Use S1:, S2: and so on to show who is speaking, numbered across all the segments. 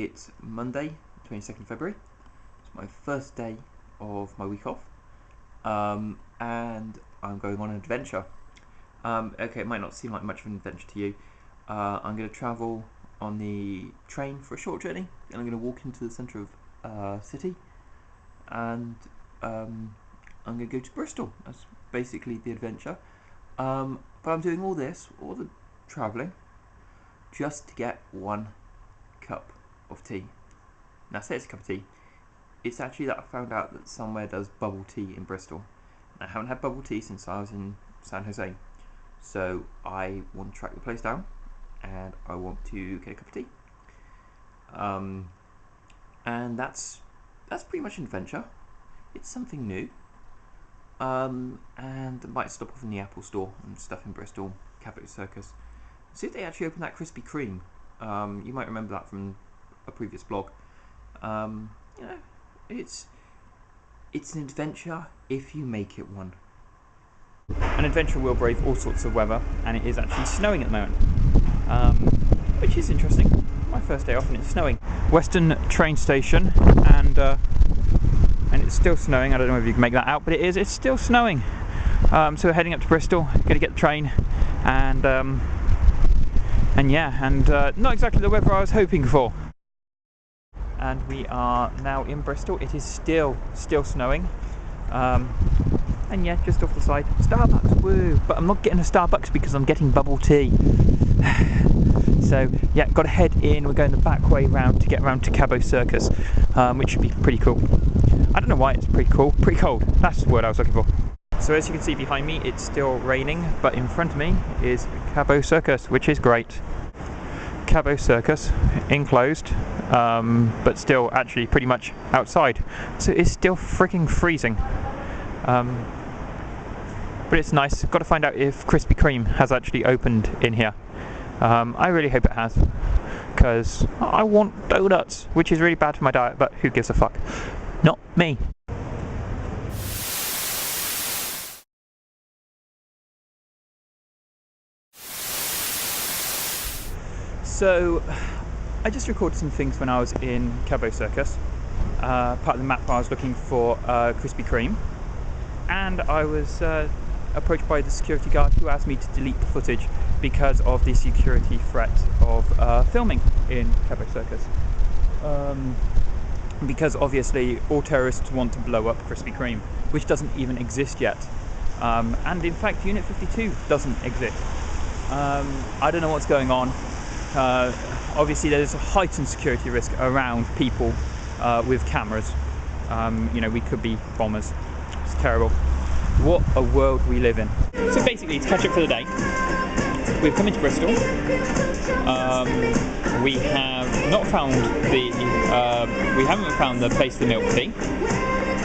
S1: It's Monday, 22nd February. It's my first day of my week off, and I'm going on an adventure. Okay, it might not seem like much of an adventure to you. I'm going to travel on the train for a short journey, and I'm going to walk into the centre of city, and I'm going to go to Bristol. That's basically the adventure. But I'm doing all the travelling, just to get one cup of tea. Now, I say it's a cup of tea. It's actually that I found out that somewhere does bubble tea in Bristol. I haven't had bubble tea since I was in San Jose, so I want to track the place down, and I want to get a cup of tea. And that's pretty much an adventure. It's something new. And I might stop off in the Apple store and stuff in Bristol, Cabot Circus. See if they actually open that Krispy Kreme. You might remember that from a previous blog. It's an adventure if you make it one. An adventure will brave all sorts of weather, and it is actually snowing at the moment, which is interesting. My first day off and it's snowing. Western train station, and it's still snowing. I don't know if you can make that out, but it is. It's still snowing. So we're heading up to Bristol. Going to get the train, and not exactly the weather I was hoping for. And we are now in Bristol. It is still snowing. And yeah, just off the side, Starbucks, woo! But I'm not getting a Starbucks because I'm getting bubble tea. So yeah, got to head in. We're going the back way round to get round to Cabot Circus, which should be pretty cool. I don't know why it's pretty cool. Pretty cold. That's the word I was looking for. So as you can see behind me, it's still raining, but in front of me is Cabot Circus, which is great. Cabot Circus, enclosed, but still actually pretty much outside. So it's still freaking freezing. But it's nice. Got to find out if Krispy Kreme has actually opened in here. I really hope it has, because I want donuts, which is really bad for my diet, but who gives a fuck? Not me. So, I just recorded some things when I was in Cabot Circus. Part of the map I was looking for Krispy Kreme, and I was approached by the security guard who asked me to delete the footage because of the security threat of filming in Cabot Circus. Because obviously all terrorists want to blow up Krispy Kreme, which doesn't even exist yet. And in fact, Unit 52 doesn't exist. I don't know what's going on. Obviously there's a heightened security risk around people with cameras. We could be bombers. It's terrible. What a world we live in. So basically, to catch up for the day, we've come into Bristol. We have not found we haven't found the place for the milk tea.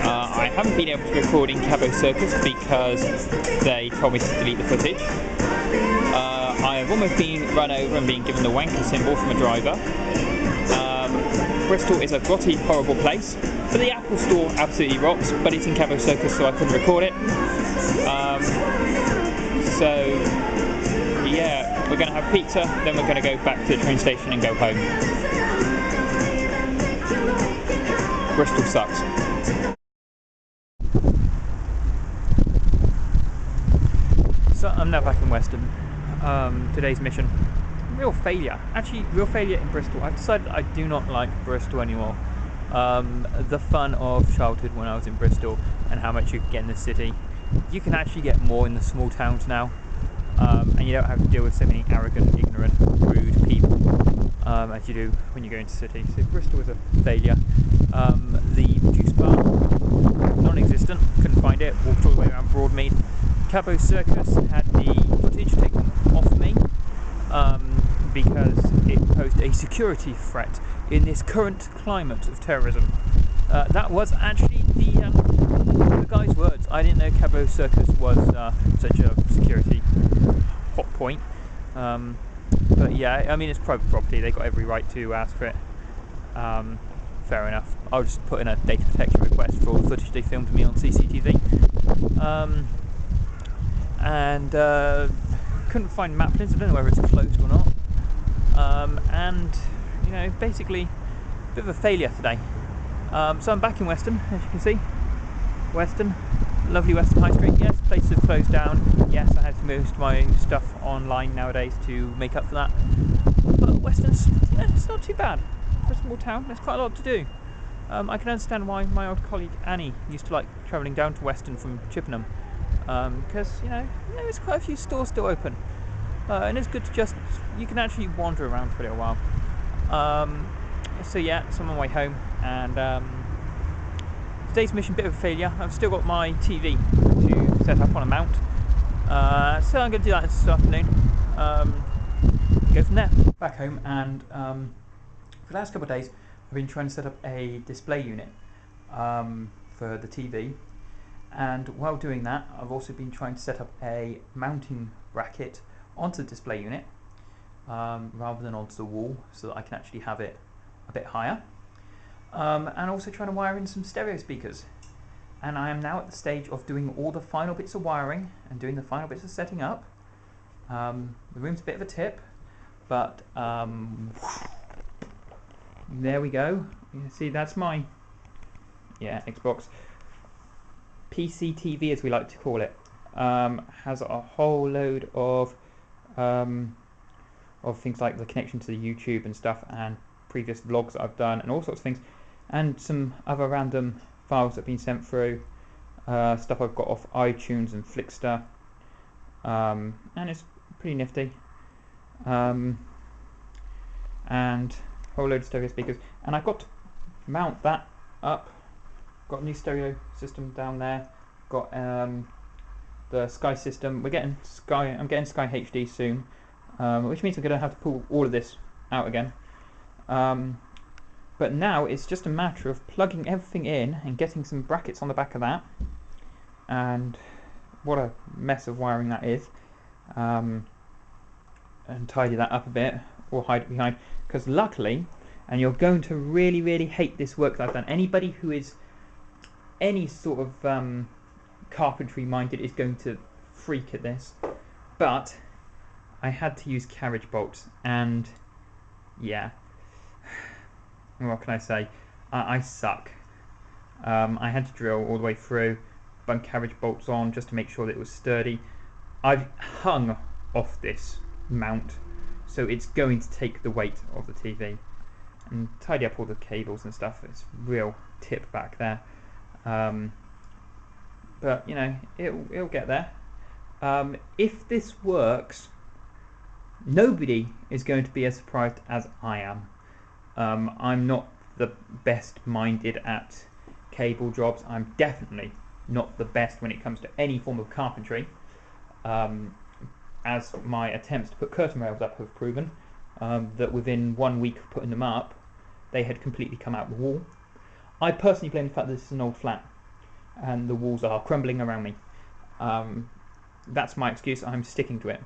S1: I haven't been able to record in Cabot Circus because they told me to delete the footage. I have almost been run over and been given the wanker symbol from a driver. Bristol is a grotty, horrible place, but the Apple store absolutely rocks, but it's in Cabot Circus, so I couldn't record it. So yeah, we're going to have pizza, then we're going to go back to the train station and go home. Bristol sucks. So I'm now back in Western. Today's mission, real failure. Actually, real failure in Bristol. I've decided I do not like Bristol anymore. The fun of childhood when I was in Bristol and how much you could get in the city. You can actually get more in the small towns now, and you don't have to deal with so many arrogant, ignorant, rude people as you do when you go into the city. So Bristol was a failure. The juice bar, non-existent, couldn't find it, walked all the way around Broadmead. Cabot Circus had the footage taken off me because it posed a security threat in this current climate of terrorism. That was actually the guy's words. I didn't know Cabot Circus was such a security hot point. But yeah, I mean, it's private property. They've got every right to ask for it. Fair enough. I'll just put in a data protection request for all the footage they filmed me on CCTV. And couldn't find Maplins. I don't know whether it's closed or not. And basically bit of a failure today. So I'm back in Weston, as you can see. Weston, lovely Weston High Street. Yes, places have closed down. Yes, I had to move my stuff online nowadays to make up for that. But Weston's, it's not too bad for a small town. There's quite a lot to do. I can understand why my old colleague Annie used to like travelling down to Weston from Chippenham, because there's quite a few stores still open, and it's good to you can actually wander around for a little while. So yeah, so I'm on my way home, and today's mission, bit of a failure. I've still got my TV to set up on a mount, so I'm going to do that this afternoon. Go from there. Back home, and for the last couple of days I've been trying to set up a display unit for the TV, and while doing that I've also been trying to set up a mounting bracket onto the display unit rather than onto the wall, so that I can actually have it a bit higher, and also trying to wire in some stereo speakers. And I am now at the stage of doing all the final bits of wiring and doing the final bits of setting up. The room's a bit of a tip, but there we go. You can see that's my Xbox PC TV, as we like to call it. Has a whole load of things like the connection to the YouTube and stuff, and previous vlogs that I've done, and all sorts of things, and some other random files that have been sent through, stuff I've got off iTunes and Flickster, and it's pretty nifty, and a whole load of stereo speakers. And I've got to mount that up. Got a new stereo system down there. Got the Sky system. I'm getting Sky HD soon, which means I'm going to have to pull all of this out again. But now it's just a matter of plugging everything in and getting some brackets on the back of that. And what a mess of wiring that is. And tidy that up a bit, or hide it behind. Because luckily, and you're going to really, really hate this work that I've done. Anybody who is any sort of carpentry minded is going to freak at this. But I had to use carriage bolts, and yeah, what can I say? I suck. I had to drill all the way through, bung carriage bolts on just to make sure that it was sturdy. I've hung off this mount, so it's going to take the weight of the TV, and tidy up all the cables and stuff. It's real tip back there, but it'll get there. If this works, nobody is going to be as surprised as I am. I'm not the best minded at cable jobs. I'm definitely not the best when it comes to any form of carpentry, as my attempts to put curtain rails up have proven, that within 1 week of putting them up, they had completely come out the wall. I personally blame the fact that this is an old flat and the walls are crumbling around me. That's my excuse. I'm sticking to it.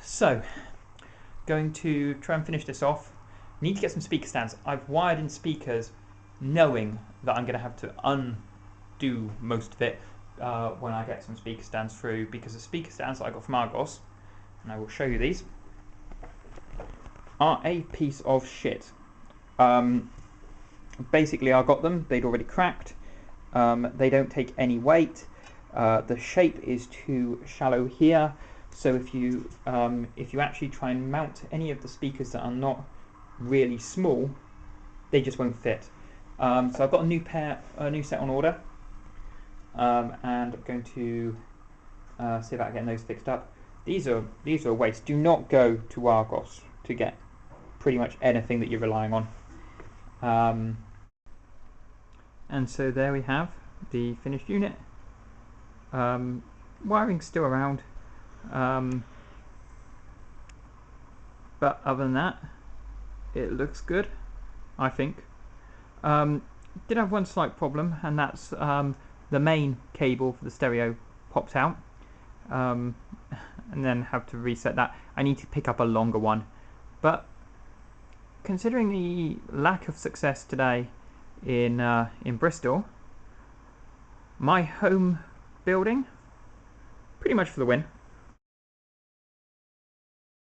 S1: So, going to try and finish this off. Need to get some speaker stands. I've wired in speakers knowing that I'm going to have to undo most of it when I get some speaker stands through, because the speaker stands that I got from Argos, and I will show you these, are a piece of shit. Basically, I got them, they'd already cracked, they don't take any weight, the shape is too shallow here, so if you actually try and mount any of the speakers that are not really small, they just won't fit. So I've got a new set on order, and I'm going to see about getting those fixed up. These are a waste. Do not go to Argos to get pretty much anything that you're relying on. And so there we have the finished unit. Wiring's still around, but other than that, it looks good, I think. Did have one slight problem, and that's the main cable for the stereo popped out, and then have to reset that. I need to pick up a longer one, but considering the lack of success today in Bristol, my home building pretty much for the win.